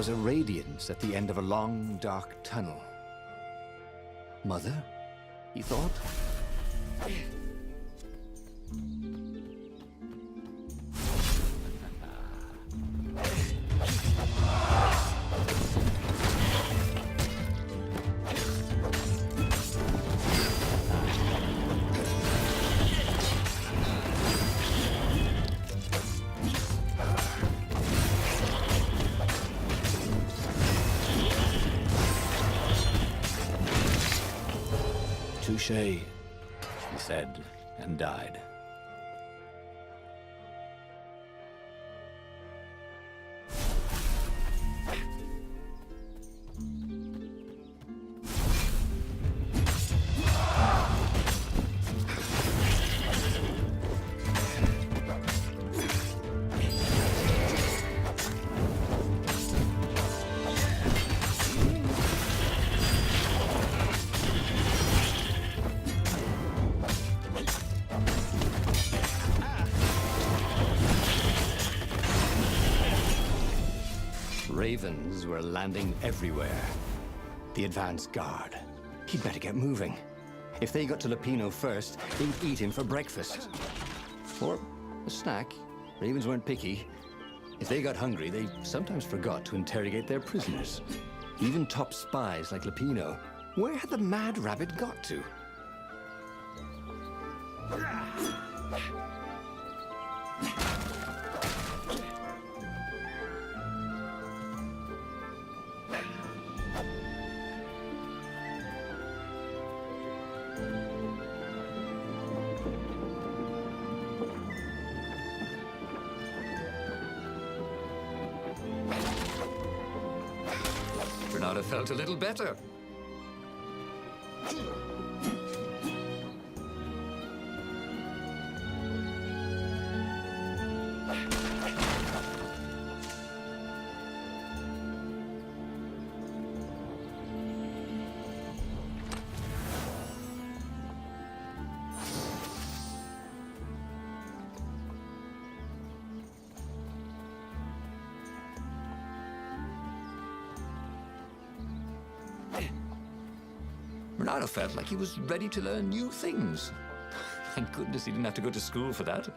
was a radiance at the end of a long, dark tunnel. Mother, he thought? Touche, he said, and died. Ravens were landing everywhere. The advance guard. He'd better get moving. If they got to Lupino first, they'd eat him for breakfast. Or a snack. Ravens weren't picky. If they got hungry, they sometimes forgot to interrogate their prisoners. Even top spies like Lupino. Where had the mad rabbit got to? Renata felt a little better. Renato felt like he was ready to learn new things. Thank goodness he didn't have to go to school for that.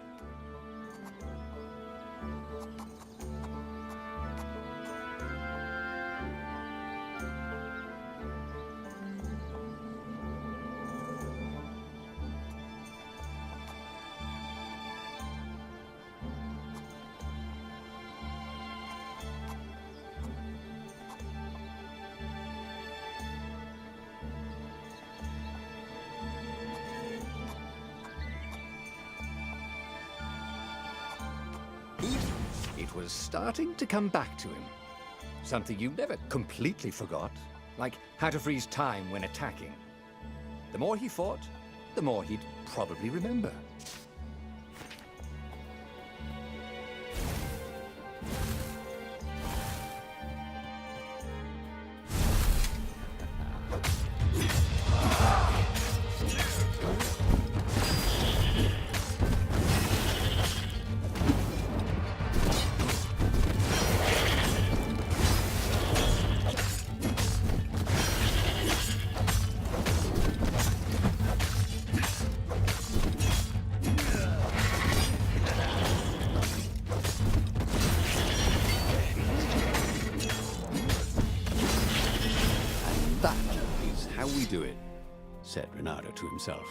It was starting to come back to him. Something you never completely forgot, like how to freeze time when attacking. The more he fought, the more he'd probably remember. That is how we do it, said Renato to himself.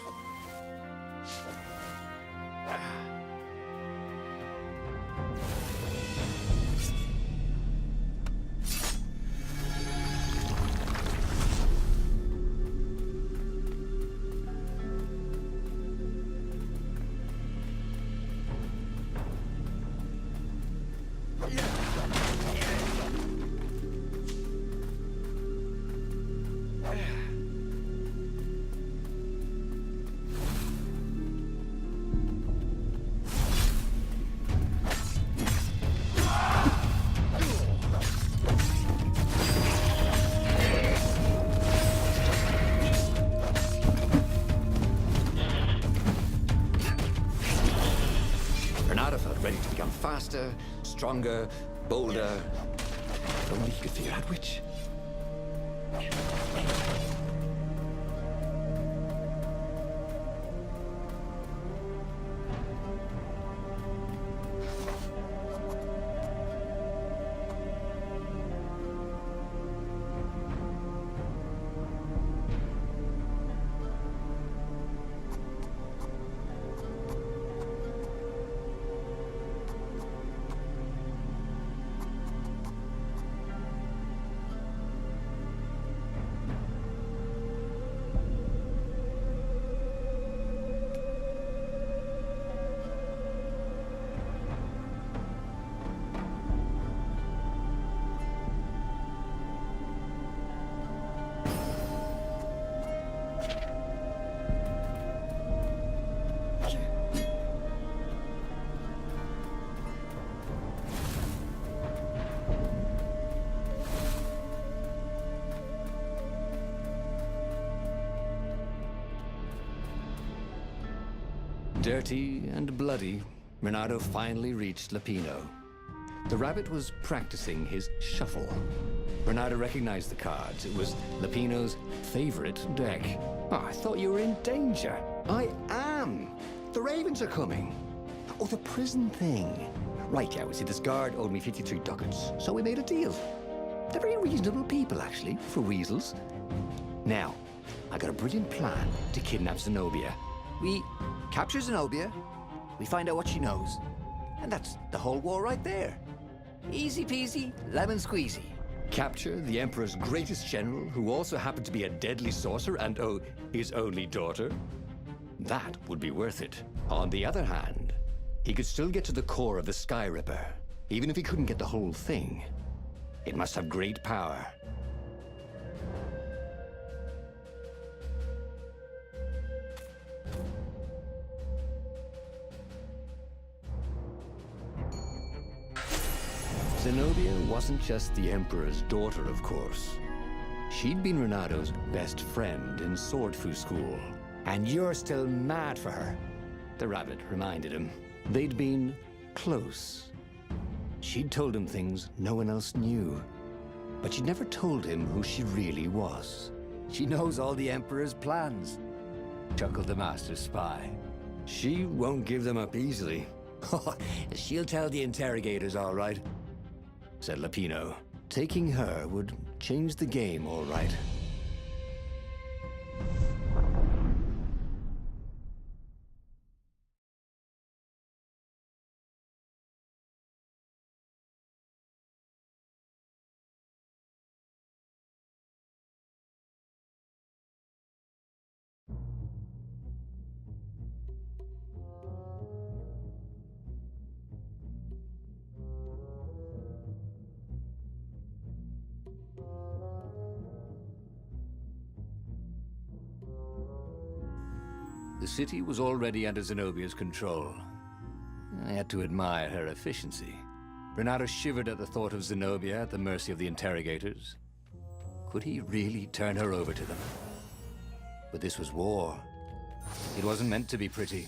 Renato felt ready to become faster, stronger, bolder. If only he could figure out which. Dirty and bloody, Renato finally reached Lapino. The rabbit was practicing his shuffle. Renato recognized the cards. It was Lapino's favorite deck. Oh, I thought you were in danger. I am! The ravens are coming. Oh, the prison thing. Right, yeah, see, this guard owed me 53 ducats, so we made a deal. They're very reasonable people, actually, for weasels. Now, I got a brilliant plan to kidnap Zenobia. We capture Zenobia, we find out what she knows, and that's the whole war right there. Easy peasy, lemon squeezy. Capture the Emperor's greatest general, who also happened to be a deadly sorcerer and, oh, his only daughter? That would be worth it. On the other hand, he could still get to the core of the Sky Ripper, even if he couldn't get the whole thing. It must have great power. Zenobia wasn't just the Emperor's daughter, of course. She'd been Renato's best friend in Sword Fu school. And you're still mad for her, the rabbit reminded him. They'd been close. She'd told him things no one else knew, but she'd never told him who she really was. She knows all the Emperor's plans, chuckled the master spy. She won't give them up easily. She'll tell the interrogators, all right, said Lapino. Taking her would change the game, all right. The city was already under Zenobia's control. I had to admire her efficiency. Renato shivered at the thought of Zenobia at the mercy of the interrogators. Could he really turn her over to them? But this was war. It wasn't meant to be pretty.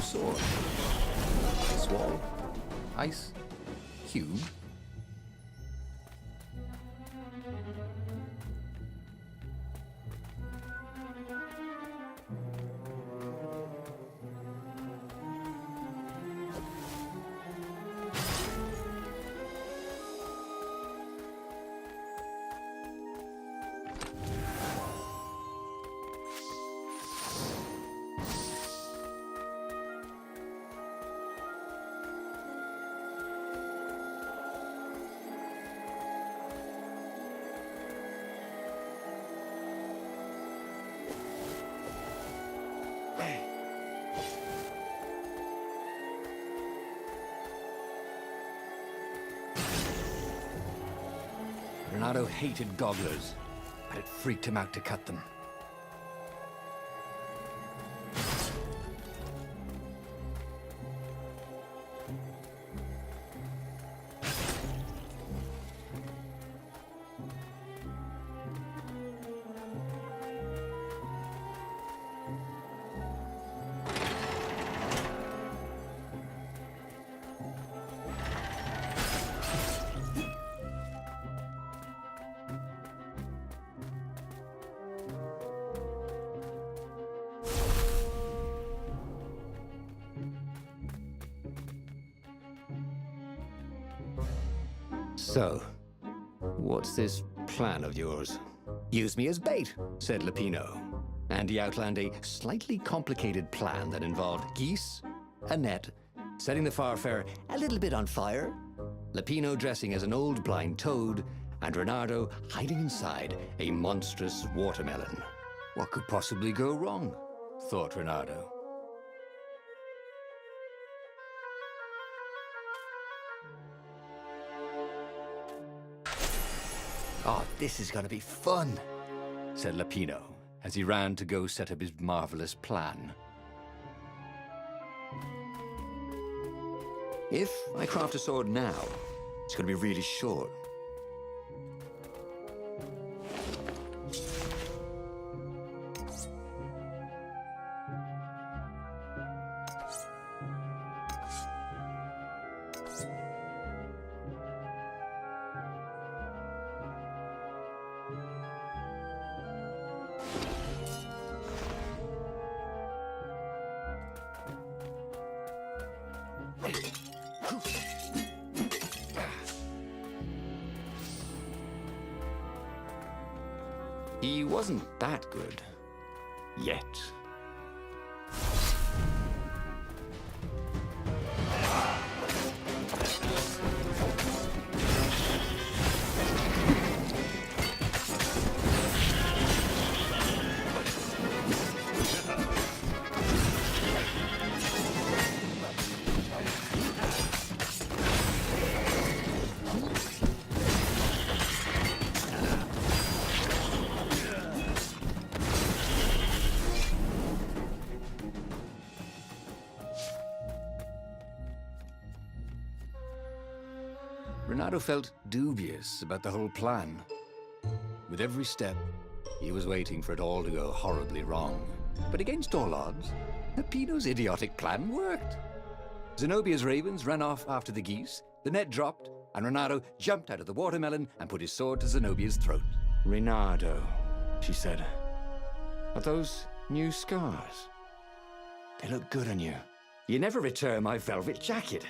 Sword. Ice wall. Ice cube. Renato hated gogglers, but it freaked him out to cut them. So, what's this plan of yours? Use me as bait, said Lupino. And he outlined a slightly complicated plan that involved geese, a net, setting the Farfarer a little bit on fire, Lupino dressing as an old blind toad, and Renato hiding inside a monstrous watermelon. What could possibly go wrong? Thought Renato. Oh, this is gonna be fun, said Lupino, as he ran to go set up his marvelous plan. If I craft a sword now, it's gonna be really short. He wasn't that good. Yet. Renato felt dubious about the whole plan. With every step, he was waiting for it all to go horribly wrong. But against all odds, Lupino's idiotic plan worked. Zenobia's ravens ran off after the geese, the net dropped, and Renato jumped out of the watermelon and put his sword to Zenobia's throat. Renato, she said. Are those new scars? They look good on you. You never returned my velvet jacket.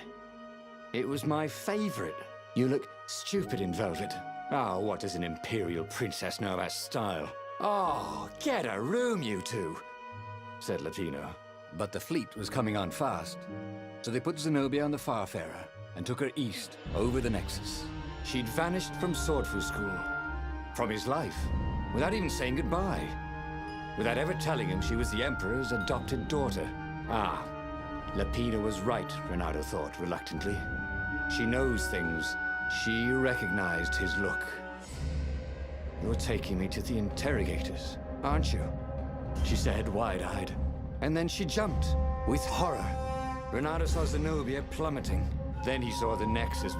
It was my favorite. You look stupid in velvet. Oh, what does an imperial princess know about style? Oh, get a room, you two, said Lupino. But the fleet was coming on fast, so they put Zenobia on the Farfarer and took her east over the Nexus. She'd vanished from Swordfu School, from his life, without even saying goodbye, without ever telling him she was the Emperor's adopted daughter. Ah, Lupino was right, Renato thought reluctantly. She knows things. She recognized his look. You're taking me to the interrogators, aren't you? She said, wide-eyed. And then she jumped, with horror. Renato saw Zenobia plummeting. Then he saw the Nexus